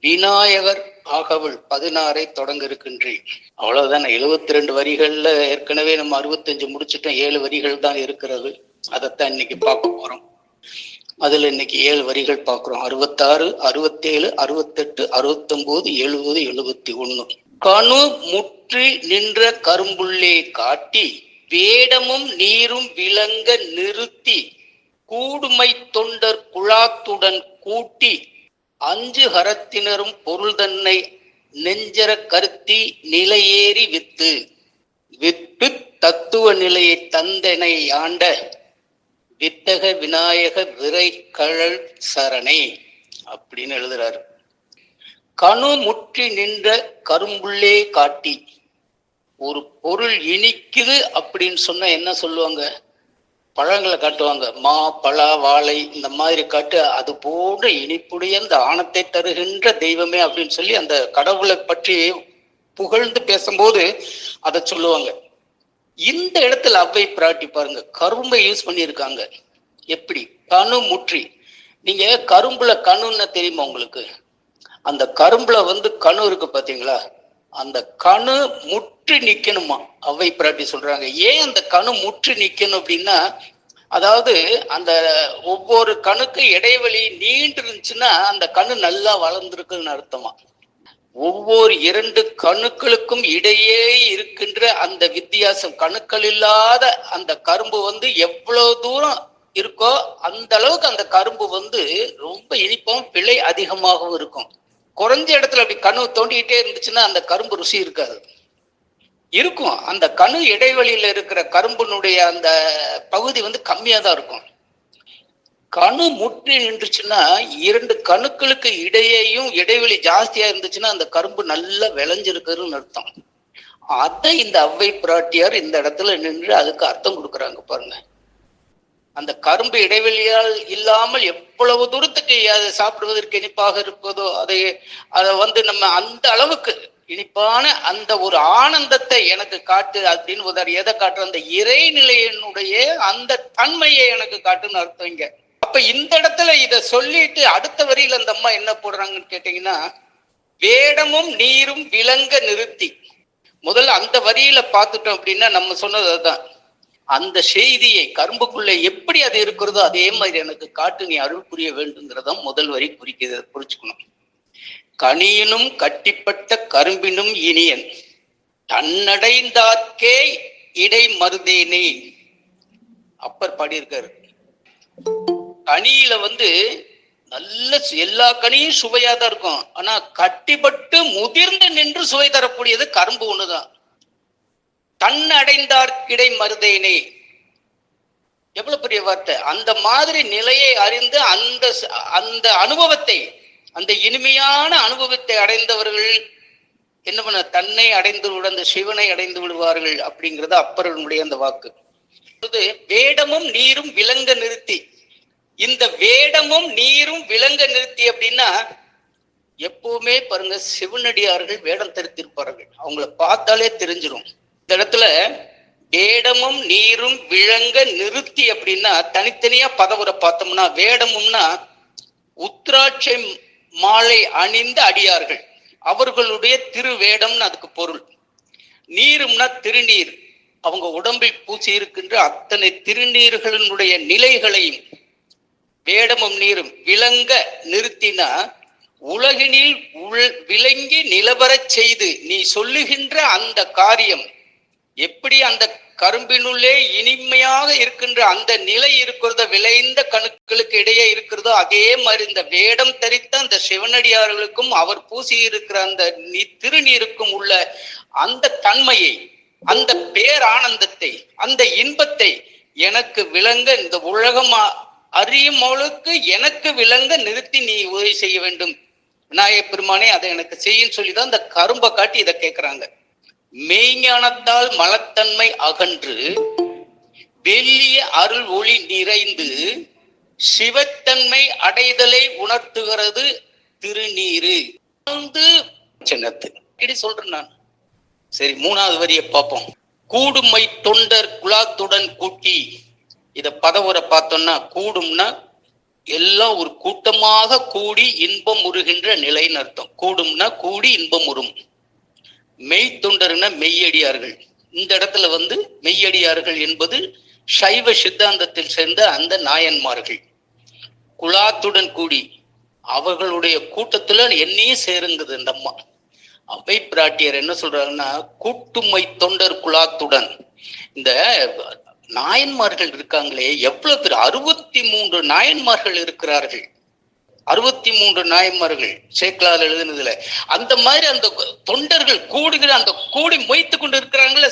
விநாயகர் ஆகவல் 16 தொடங்க இருக்கின்றேன். அவ்வளவுதான். 72 வரிகள்ல ஏற்கனவே நம்ம 65 முடிச்சுட்டோம். 7 வரிகள் தான் இருக்கிறது. அதைத்தான் இன்னைக்கு பார்க்க போறோம். அதுல இன்னைக்கு 7 வரிகள் பார்க்கிறோம். 66, 67, 68, 69, 70, 71. கணு முற்றி நின்ற கரும்புள்ளே காட்டி வேடமும் நீரும் விளங்க நிறுத்தி கூடுமை தொண்டர் குழாத்துடன் கூட்டி 5 கரத்தினரும் பொருள் தன்னை நெஞ்சர கருத்தி நிலையேறி வித்து வித்து தத்துவ நிலையை தந்தனை ஆண்ட வித்தக விநாயக விரை கழல் சரணே அப்படின்னு எழுதுறாரு. கணு முற்றி நின்ற கரும்புள்ளே காட்டி, ஒரு பொருள் இனிக்குது அப்படின்னு சொன்னா என்ன சொல்லுவாங்க? பழங்களை காட்டுவாங்க. மா, பலா, வாழை இந்த மாதிரி காட்டு அது போன்ற இனிப்புடைய இந்த ஆணத்தை தருகின்ற தெய்வமே அப்படின்னு சொல்லி அந்த கடவுளை பற்றி புகழ்ந்து பேசும்போது அதை சொல்லுவாங்க. இந்த இடத்துல அவ்வை பிராட்டி பாருங்க, கரும்பை யூஸ் பண்ணியிருக்காங்க. எப்படி? கணு முற்றி. நீங்க கரும்புல கணுன்னு தெரியுமா உங்களுக்கு? அந்த கரும்புல கணு இருக்கு பாத்தீங்களா? அந்த கணு முற்றி நிக்கணுமா அவ்வை பிராட்டி சொல்றாங்க. ஏன் அந்த கணு முற்றி நிக்கணும் அப்படின்னா, அதாவது அந்த ஒவ்வொரு கணுக்கு இடைவெளி நீண்டு இருந்துச்சுன்னா அந்த கணு நல்லா வளர்ந்துருக்குன்னு அர்த்தமா. ஒவ்வொரு 2 கணுக்களுக்கும் இடையே இருக்கின்ற அந்த வித்தியாசம், கணுக்கள் இல்லாத அந்த கரும்பு எவ்வளவு தூரம் இருக்கோ அந்த அளவுக்கு அந்த கரும்பு ரொம்ப இனிப்பாகவும் விலை அதிகமாகவும் இருக்கும். குறைஞ்ச இடத்துல அப்படி கணு தோண்டிக்கிட்டே இருந்துச்சுன்னா அந்த கரும்பு ருசி இருக்காது. இருக்கும், அந்த கணு இடைவெளியில இருக்கிற கரும்பினுடைய அந்த பகுதி கம்மியா தான் இருக்கும். கணு முற்றி நின்றுச்சுன்னா 2 கணுக்களுக்கு இடையேயும் இடைவெளி ஜாஸ்தியா இருந்துச்சுன்னா அந்த கரும்பு நல்லா விளைஞ்சிருக்குன்னு அர்த்தம். அதை இந்த அவ்வை பிராட்டியார் இந்த இடத்துல நின்று அதுக்கு அர்த்தம் கொடுக்குறாங்க பாருங்க. அந்த கரும்பு இடைவெளியால் இல்லாமல் எவ்வளவு தூரத்துக்கு அதை சாப்பிடுவதற்கு இனிப்பாக இருப்பதோ அதை நம்ம அந்த அளவுக்கு இனிப்பான அந்த ஒரு ஆனந்தத்தை எனக்கு காட்டு அப்படின்னு எதை காட்டுற? அந்த இறைநிலையினுடைய அந்த தன்மையை எனக்கு காட்டுன்னு அர்த்தம் இங்க. அப்ப இந்த இடத்துல இத சொல்லிட்டு அடுத்த வரியில அந்த அம்மா என்ன போடுறாங்கன்னு கேட்டீங்கன்னா, வேடமும் நீரும் விளங்க நிறுத்தி. முதல்ல அந்த வரியில பார்த்துட்டோம் அப்படின்னா நம்ம சொன்னது அதுதான். அந்த செய்தியை கரும்புக்குள்ள எப்படி அது இருக்கிறதோ அதே மாதிரி எனக்கு காட்டு, நீ அருள் புரிய வேண்டுங்கிறதான் முதல் வரி குறிக்கிறது. புரிச்சுக்கணும். கனியினும் கட்டிப்பட்ட கரும்பினும் இனியன் தன்னடைந்தார்க்கே இடை மருதேனே அப்பர் பாடியிருக்காரு. கனியில நல்ல எல்லா கனியும் சுவையாதான் இருக்கும். ஆனா கட்டிப்பட்டு முதிர்ந்து நின்று சுவை தரக்கூடியது கரும்பு ஒண்ணுதான். தன்னடைந்தார்க்கிடை மருதேனே, எவ்வளவு பெரிய வார்த்தை! அந்த மாதிரி நிலையை அறிந்து அந்த அனுபவத்தை, அந்த இனிமையான அனுபவத்தை அடைந்தவர்கள் என்ன பண்ண, தன்னை அடைந்து விட, அந்த சிவனை அடைந்து விடுவார்கள் அப்படிங்கிறது அப்பர்களுடைய அந்த வாக்கு. வேடமும் நீரும் விளங்க நிறுத்தி. இந்த வேடமும் நீரும் விளங்க நிறுத்தி அப்படின்னா, எப்பவுமே பாருங்க சிவனடியார்கள் வேடம் தரித்திருப்பார்கள். அவங்கள பார்த்தாலே தெரிஞ்சிடும். இந்த இடத்துல வேடமும் நீரும் விளங்க நிறுத்தி அப்படின்னா தனித்தனியா பதவுரை பார்த்தோம்னா, வேடமும்னா உத்ராட்சை மாலை அணிந்த அடியார்கள், அவர்களுடைய திருவேடம்னு அதுக்கு பொருள். நீரும்னா திருநீர், அவங்க உடம்பில் பூசி இருக்கின்ற அத்தனை திருநீர்களினுடைய நிலைகளையும் வேடமும் நீரும் விளங்க நிறுத்தினா, உலகினில் விளங்கி நிலவரச் செய்து நீ சொல்லுகின்ற அந்த காரியம் எப்படி அந்த கரும்பினுள்ளே இனிமையாக இருக்கின்ற அந்த நிலை இருக்கிறதோ, விளைந்த கணுக்களுக்கு இடையே இருக்கிறதோ, அதே மாதிரி இந்த வேடம் தரித்த அந்த சிவனடியார்களுக்கும் அவர் பூசி இருக்கிற அந்த திருநீருக்கும் உள்ள அந்த தன்மையை, அந்த பேரானந்தத்தை, அந்த இன்பத்தை எனக்கு விளங்க, இந்த உலகம் அறியும் அவளுக்கு எனக்கு விளங்க நிறுத்தி நீ உதவி செய்ய வேண்டும் விநாயக பெருமானே, அதை எனக்கு செய்யும் சொல்லிதான் இந்த கரும்பை காட்டி இதை கேட்கிறாங்க. மெய்ஞானத்தால் மலத்தன்மை அகன்று வெள்ளிய அருள் ஒளி நிறைந்து சிவத்தன்மை அடைதலை உணர்த்துகிறது திருநீரு சின்னத்து சொல்றேன் நான். சரி, 3வது வரியை பார்ப்போம். கூடுமை தொண்டர் குழாத்துடன் கூட்டி. இத பதவுரை பார்த்தோம்னா, கூடும்னா எல்லாம் ஒரு கூட்டமாக கூடி இன்பம் உறுகின்ற நிலைன்னு அர்த்தம். கூடும்னா கூடி இன்பம் உறும். மெய்த்தொண்டர்னா மெய்யடியார்கள். இந்த இடத்துல மெய்யடியார்கள் என்பது சைவ சித்தாந்தத்தில் சேர்ந்த அந்த நாயன்மார்கள். குலாத்துடன் கூடி அவர்களுடைய கூட்டத்துல என்னையே சேருங்குது இந்த அம்மா. அவை பிராட்டியர் என்ன சொல்றாங்கன்னா, கூட்டுமை தொண்டர் குலாத்துடன். இந்த நாயன்மார்கள் இருக்காங்களே, எவ்வளவு பேர், 63 நாயன்மார்கள் இருக்கிறார்கள். 63 நாயன்மார்கள் சேக்கலால் எழுதுனதுல. அந்த மாதிரி அந்த தொண்டர்கள் கூடுகிற அந்த கூடி மொய்த்து கொண்டு இருக்கிறாங்களே,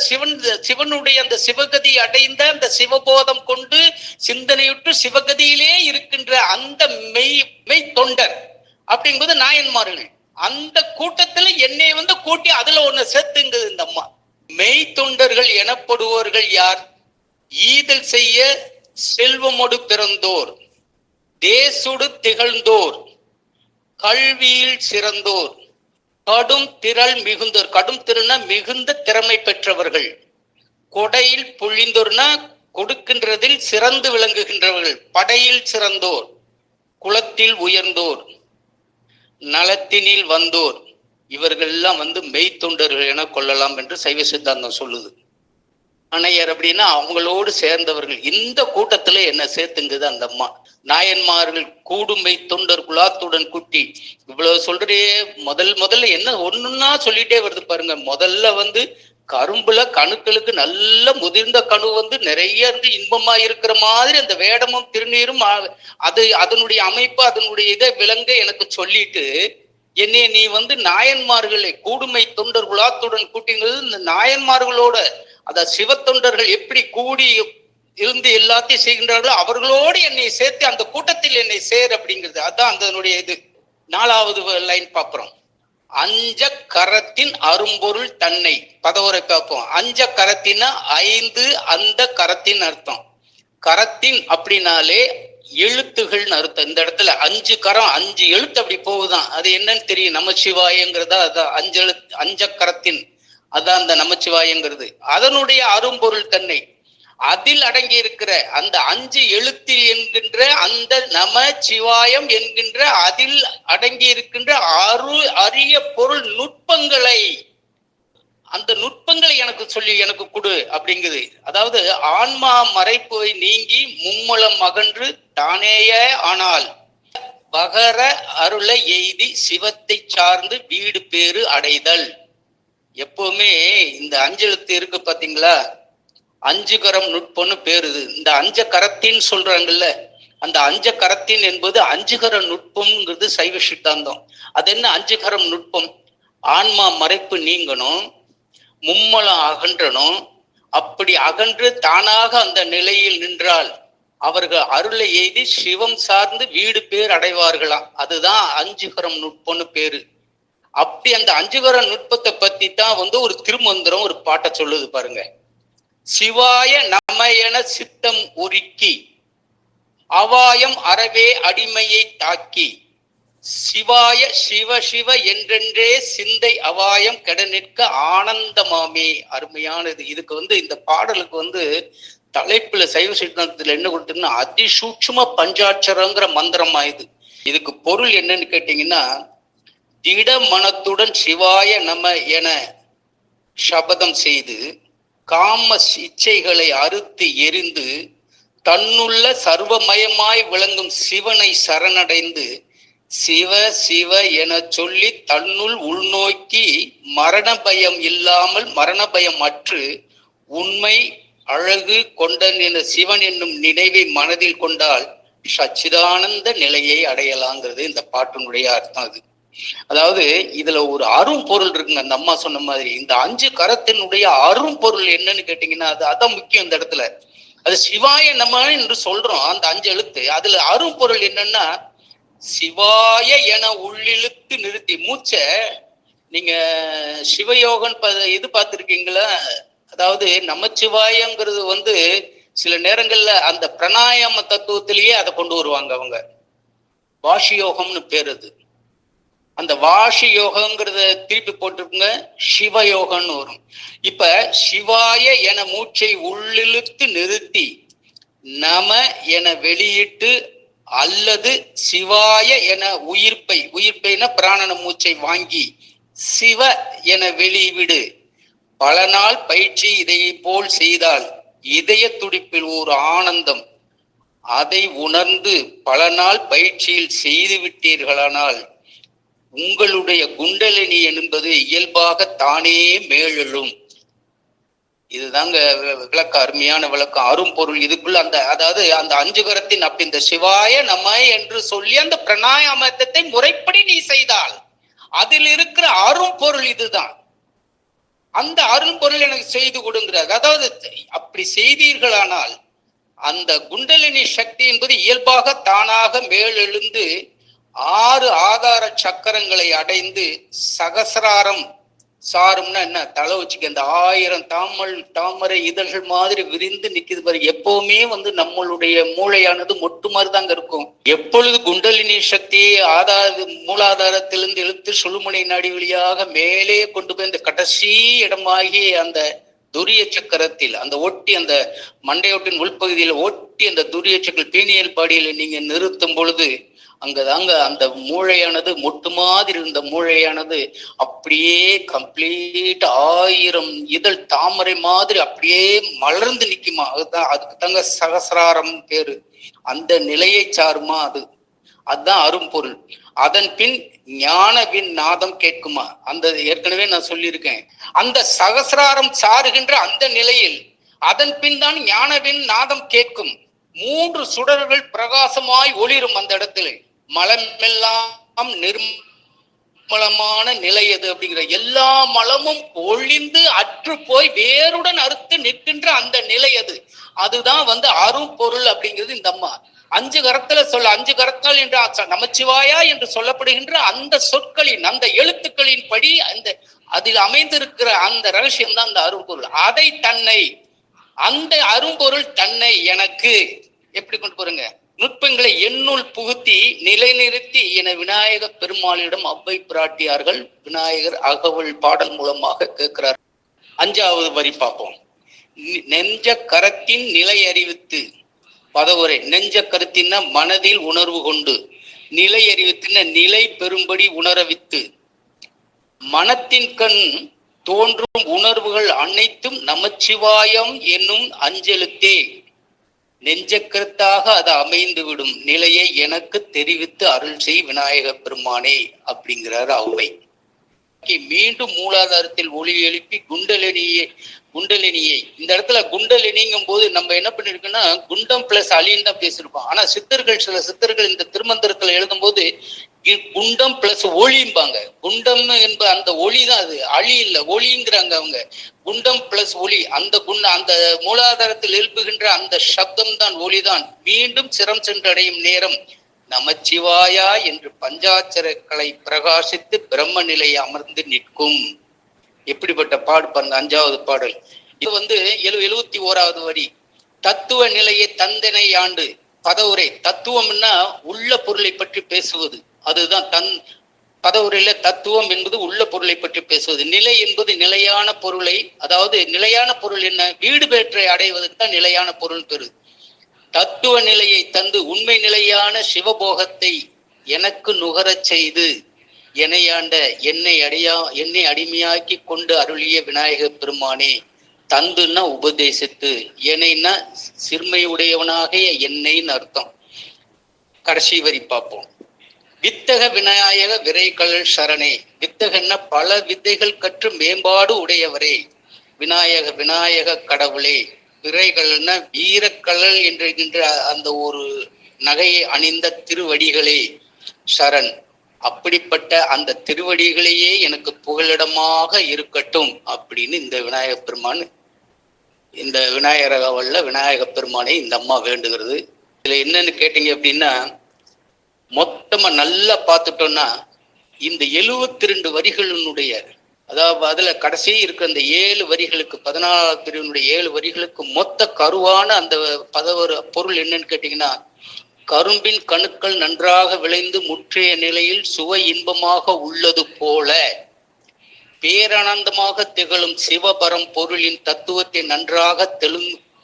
சிவனுடைய அந்த சிவகதி அடைந்த அந்த சிவபோதம் கொண்டு சிந்தனையுற்று சிவகதியிலே இருக்கின்ற அந்த மெய் தொண்டர் அப்படிங்கும்போது நாயன்மார்கள். அந்த கூட்டத்துல என்னை கூட்டி அதுல ஒண்ணு சேர்த்துங்குது இந்த அம்மா. மெய் தொண்டர்கள் எனப்படுவோர்கள் யார்? ஈதல் செய்ய செல்வமொடு பிறந்தோர், தேசுடு திகழ்ந்தோர், கல்வியில் சிறந்தோர், கடும் திரள் மிகுந்தோர். கடும் திறனா மிகுந்த திறமை பெற்றவர்கள். கொடையில் பொழிந்தோர்னா கொடுக்கின்றதில் சிறந்து விளங்குகின்றவர்கள். படையில் சிறந்தோர், குலத்தில் உயர்ந்தோர், நலத்தினில் வந்தோர். இவர்கள் எல்லாம் மெய்த்தொண்டர்கள் என கொள்ளலாம் என்று சைவ சித்தாந்தம் சொல்லுது. அணையர் அப்படின்னா அவங்களோடு சேர்ந்தவர்கள். இந்த கூட்டத்துல என்ன சேர்த்துங்குது அந்த அம்மா. நாயன்மார்கள் கூடுமை தொண்டர் குலாத்துடன் குட்டி. இவ்வளவு சொல்றே முதல்ல என்ன ஒண்ணுன்னா சொல்லிட்டே வருது பாருங்க. முதல்ல கரும்புல கணுக்களுக்கு நல்ல முதிர்ந்த கணு நிறைய இன்பமா இருக்கிற மாதிரி அந்த வேடமும் திருநீரும் அது அதனுடைய அமைப்பு அதனுடைய இதை விளங்க எனக்கு சொல்லிட்டு, என்னைய நீ நாயன்மார்களை கூடுமை தொண்டர் குலாத்துடன் கூட்டிங்கிறது இந்த நாயன்மார்களோட, அத சிவத்தொண்டர்கள் எப்படி கூடி இருந்து எல்லாத்தையும் செய்கின்றார்களோ அவர்களோடு என்னை சேர்த்து அந்த கூட்டத்தில் என்னை சேர் அப்படிங்கிறது. அதான் அதனுடைய இது. 4வது லைன் பாக்குறோம். அஞ்ச கரத்தின் அரும்பொருள் தன்னை. பதவுரை பார்ப்போம். அஞ்ச கரத்தின்னா 5 அந்த கரத்தின் அர்த்தம். கரத்தின் அப்படின்னாலே எழுத்துகள்னு அர்த்தம். இந்த இடத்துல 5 கரம் 5 எழுத்து அப்படி போகுதான். அது என்னன்னு தெரியும். நமச்சிவாயங்கிறதா அதான் 5 எழுத்து. அஞ்ச கரத்தின் அதான் அந்த நமச்சிவாயங்கிறது. அதனுடைய அரும்பொருள் தன்னை அதில் அடங்கி இருக்கிற அந்த 5 எழுத்தில் என்கின்ற அந்த நம சிவாயம் என்கின்ற அதில் அடங்கி இருக்கின்ற அரிய பொருள் நுட்பங்களை, அந்த நுட்பங்களை எனக்கு சொல்லி எனக்கு கொடு அப்படிங்குது. அதாவது ஆன்மா மறைப்பை நீங்கி மும்மலம் அகன்று தானேய ஆனால் வகர அருளை எய்தி சிவத்தை சார்ந்து வீடு பேறு அடைதல். எப்பவுமே இந்த 5 எழுத்து இருக்கு பாத்தீங்களா, 5 கரம் நுட்பம்னு பேருது. இந்த 5 கரத்தின் சொல்றாங்கல்ல, அந்த 5 கரத்தின் என்பது 5 கர நுட்பம்ங்கிறது சைவ சித்தாந்தம். அது என்ன 5 கரம் நுட்பம்? ஆன்மா மறைப்பு நீங்கணும், மும்மலம் அகன்றணும். அப்படி அகன்று தானாக அந்த நிலையில் நின்றால் அவர்கள் அருளை எய்தி சிவம் சார்ந்து வீடு பேர் அடைவார்களாம். அதுதான் 5 கரம் நுட்பம்னு பேரு. அப்படி அந்த 5 கர நுட்பத்தை பத்தி தான் ஒரு திருமந்திரம் ஒரு பாட்டை சொல்லுது பாருங்க. சிவாய நமயன சித்தம் உருக்கி அவாயம் அறவே அடிமையை தாக்கி சிவாய சிவ சிவ என்றென்றே சிந்தை அவாயம் கெட நிற்க ஆனந்தமாமே. அருமையானது. இதுக்கு இந்த பாடலுக்கு தலைப்புல சைவ சித்தாந்தத்துல என்ன கொடுத்தீங்கன்னா அதிசூட்சும பஞ்சாட்சரங்கிற மந்திரம் ஆயுது. இதுக்கு பொருள் என்னன்னு கேட்டீங்கன்னா, திட மனத்துடன் சிவாய நம என சபதம் செய்து காம இச்சைகளை அறுத்து எரிந்து தன்னுள்ள சர்வமயமாய் விளங்கும் சிவனை சரணடைந்து சிவ சிவ என சொல்லி தன்னுள் உள்நோக்கி மரண பயம் இல்லாமல் மரண பயம் அற்று உண்மை அழகு கொண்டன் என சிவன் என்னும் நினைவை மனதில் கொண்டால் சச்சிதானந்த நிலையை அடையலாங்கிறது இந்த பாட்டினுடைய அர்த்தம். அது அதாவது இதுல ஒரு அரும் பொருள் இருக்குங்க. அந்த அம்மா சொன்ன மாதிரி இந்த 5 கரத்தினுடைய அரும் பொருள் என்னன்னு கேட்டீங்கன்னா அதான் முக்கியம் இந்த இடத்துல. அது சிவாய நம என்று சொல்றோம் அந்த 5 எழுத்து. அதுல அரும் பொருள் என்னன்னா, சிவாய என உள்ளிழுத்து நிறுத்தி மூச்சை நீங்க சிவயோகன் இது பார்த்திருக்கீங்களா? அதாவது நமச்சிவாயங்கிறது சில நேரங்கள்ல அந்த பிராணாயாம தத்துவத்திலேயே அதை கொண்டு வருவாங்க அவங்க. வாஷி யோகம்னு பேர். அது அந்த வாஷி யோகங்கிறத திருப்பி போட்டிருக்குங்க, சிவயோகம்னு வரும். இப்ப சிவாய என மூச்சை உள்ளிழுத்து நிறுத்தி நம என வெளியிட்டு அல்லது சிவாய என உயிர்ப்பைன பிராணன மூச்சை வாங்கி சிவ என வெளிவிடு. பல நாள் பயிற்சி இதை போல் செய்தால் இதய துடிப்பில் ஒரு ஆனந்தம். அதை உணர்ந்து பல நாள் பயிற்சியில் செய்து விட்டீர்களானால் உங்களுடைய குண்டலினி என்பது இயல்பாக தானே மேலெழும். இதுதாங்க விளக்கம், அருமையான விளக்கம், அரும்பொருள். இதுக்குள்ள அதாவது அந்த அஞ்சுகரத்தின் அப்படி இந்த சிவாய நம என்று சொல்லி அந்த பிராணாயாமத்தை முறைப்படி நீ செய்தால் அதில் இருக்கிற அரும்பொருள் இதுதான். அந்த அரும்பொருள் எனக்கு செய்து கொடுங்கிறார். அதாவது அப்படி செய்தீர்களானால் அந்த குண்டலினி சக்தி என்பது இயல்பாக தானாக மேலெழுந்து 6 ஆதார சக்கரங்களை அடைந்து சகசிராரம், சாரும்னா என்ன, தலை வச்சுக்க இந்த 1000 தாமரை இதழ்கள் மாதிரி விரிந்து நிக்குது பாரு. எப்பவுமே நம்மளுடைய மூளையானது மொட்டு மாதிரி தாங்க இருக்கும். எப்பொழுது குண்டலினி சக்தியை மூலாதாரத்திலிருந்து இழுத்து சுழுமுனை நாடி வழியாக மேலே கொண்டு போய் இந்த கடைசி இடமாகி அந்த துரிய சக்கரத்தில் அந்த அந்த மண்டையோட்டின் உள்பகுதியில் ஒட்டி அந்த துரிய சக்கரம் பீனியல் பாடியில நீங்க நிறுத்தும் பொழுது அங்கதாங்க அந்த மூளையானது மொட்டு மாதிரி இருந்த மூளையானது அப்படியே கம்ப்ளீட் 1000 இதழ் தாமரை மாதிரி அப்படியே மலர்ந்து நிக்குமா. அதுக்கு தாங்க சகசிராரம் பேரு. அந்த நிலையை சாருமா அதுதான் அரும்பொருள். அதன் பின் ஞானவின் நாதம் கேட்குமா. அந்த ஏற்கனவே நான் சொல்லியிருக்கேன். அந்த சகசிராரம் சாருகின்ற அந்த நிலையில் அதன் பின் தான் ஞானவின் நாதம் கேட்கும். 3 சுடர்கள் பிரகாசமாய் ஒளிரும் அந்த இடத்துல. மலமெல்லாம் நிர்மலமான நிலை எது அப்படிங்கிற எல்லா மலமும் ஒளிந்து அற்று போய் வேருடன் அறுத்து நிற்கின்ற அந்த நிலை அதுதான் அரும்பொருள் அப்படிங்கிறது. இந்த அம்மா 5 கரத்துல 5 கரத்தால் என்று நமச்சிவாயா என்று சொல்லப்படுகின்ற அந்த சொற்களின் அந்த எழுத்துக்களின் படி அதில் அமைந்திருக்கிற அந்த ரகசியம் தான் அந்த அரும்பொருள். அந்த அரும்பொருள் தன்னை எனக்கு எப்படி கொண்டு போறங்க நுட்பங்களை என்னுள் புகுத்தி நிலைநிறுத்தி என விநாயக பெருமாளிடம் அவ்வை பிராட்டியார்கள் விநாயகர் அகவல் பாடல் மூலமாக கேட்கிறார். 5வது வரி பார்ப்போம். நெஞ்ச கரத்தின் நிலை அறிவித்து, பதவுரை நெஞ்ச கருத்தின மனதில் உணர்வு கொண்டு, நிலை அறிவித்தின நிலை பெரும்படி உணரவித்து, மனத்தின் கண் தோன்றும் உணர்வுகள் அனைத்தும் நமச்சிவாயம் என்னும் அஞ்செழுத்தே நெஞ்சக்கருத்தாக அது அமைந்து விடும் நிலையை எனக்கு தெரிவித்து அருள் செய் விநாயக பெருமானே அப்படிங்கிறார் அவ்வை. மீண்டும் மூலாதாரத்தில் ஒளி எழுப்பி குண்டலினியை இந்த இடத்துல குண்டலினிங்கும் போது நம்ம என்ன பண்ணிருக்கோம்னா குண்டம் பிளஸ் அலின்னு தான் பேசியிருப்போம். ஆனா சில சித்தர்கள் இந்த திருமந்திரத்துல எழுதும் போது குண்டம் பிளஸ் ஒளிம்பாங்க. குண்டம் என்ப அந்த ஒளி தான், அது அழி இல்ல ஒளிங்கிறாங்க அவங்க. குண்டம் பிளஸ் ஒளி, அந்த மூலாதாரத்தில் எழுப்புகின்ற அந்த சப்தம் தான் ஒளிதான். மீண்டும் சிரம் சென்றடையும் நேரம் நமச்சிவாயா என்று பஞ்சாட்சரங்களை பிரகாசித்து பிரம்ம நிலையை அமர்ந்து நிற்கும். எப்படிப்பட்ட பாடு பாருங்க 5வது பாடல். இது 71வது வரி. தத்துவ நிலையை தந்தனை ஆண்டு. பதவுரை தத்துவம்னா உள்ள பொருளை பற்றி பேசுவது. அதுதான் பதவுரையில தத்துவம் என்பது உள்ள பொருளை பற்றி பேசுவது. நிலை என்பது நிலையான பொருளை, அதாவது நிலையான பொருள் என்ன, வீடு பேற்றை அடைவதற்கு தான் நிலையான பொருள் பெறு. தத்துவ நிலையை தந்து உண்மை நிலையான சிவபோகத்தை எனக்கு நுகரச் செய்து என்னையாண்ட என்னை அடிமையாக்கி கொண்டு அருளிய விநாயக பெருமானே. தந்துன்னா உபதேசித்து, என்னைன்னா சிறுமையுடையவனாக என்னைன்னு அர்த்தம். கடைசி வரி பார்ப்போம். வித்தக விநாயக விரைகழல் சரணே. வித்தகன்னா பல வித்தைகள் கற்று மேம்பாடு உடையவரே. விநாயக கடவுளே. விரைகள்னா வீரக்கழல் என்கின்ற அந்த ஒரு நகையை அணிந்த திருவடிகளே சரண். அப்படிப்பட்ட அந்த திருவடிகளையே எனக்கு புகலிடமாக இருக்கட்டும் அப்படின்னு இந்த விநாயக பெருமான், இந்த விநாயகரவல்ல விநாயக பெருமானை இந்த அம்மா வேண்டுகிறது. இதுல என்னன்னு கேட்டீங்க அப்படின்னா, மொத்தமா நல்லா பார்த்துட்டோம்னா இந்த 72 வரிகளினுடைய, அதாவது அதுல கடைசி இருக்கிற அந்த 7 வரிகளுக்கு 14வது பிரிவினுடைய 7 வரிகளுக்கு மொத்த கருவான அந்த பொருள் என்னன்னு கேட்டீங்கன்னா, கரும்பின் கணுக்கள் நன்றாக விளைந்து முற்றிய நிலையில் சுவை இன்பமாக உள்ளது போல பேரானந்தமாக திகழும் சிவபரம் பொருளின் தத்துவத்தை நன்றாக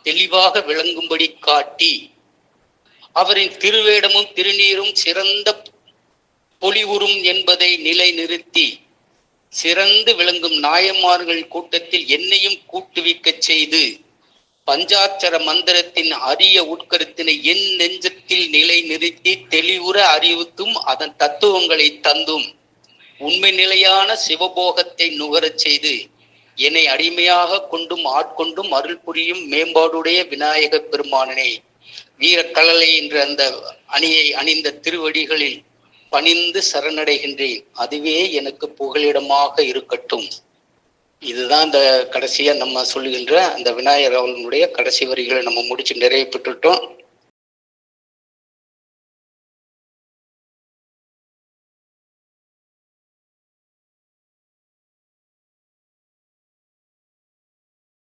தெளிவாக விளங்கும்படி காட்டி அவரின் திருவேடமும் திருநீரும் சிறந்த பொலிவுறும் என்பதை நிலை நிறுத்தி சிறந்து விளங்கும் நாயன்மார்கள் கூட்டத்தில் என்னையும் கூட்டுவிக்க செய்து பஞ்சாட்சர மந்திரத்தின் அரிய உட்கருத்தினை என் நெஞ்சத்தில் நிலை நிறுத்தி தெளிவுற அறிவித்தும் அதன் தத்துவங்களை தந்தும் உண்மை நிலையான சிவபோகத்தை நுகரச் செய்து என்னை அடிமையாக கொண்டும் ஆட்கொண்டும் அருள் புரியும் மேம்பாடுடைய விநாயக பெருமானனே, வீரக்கழலை என்ற அந்த அணியை அணிந்த திருவடிகளில் பணிந்து சரணடைகின்றேன். அதுவே எனக்கு புகலிடமாக இருக்கட்டும். இதுதான் இந்த கடைசியா நம்ம சொல்லுகின்ற அந்த விநாயகர் அவர்களுடைய கடைசி வரிகளை நம்ம முடிச்சு நிறைவு பெற்றுட்டோம்.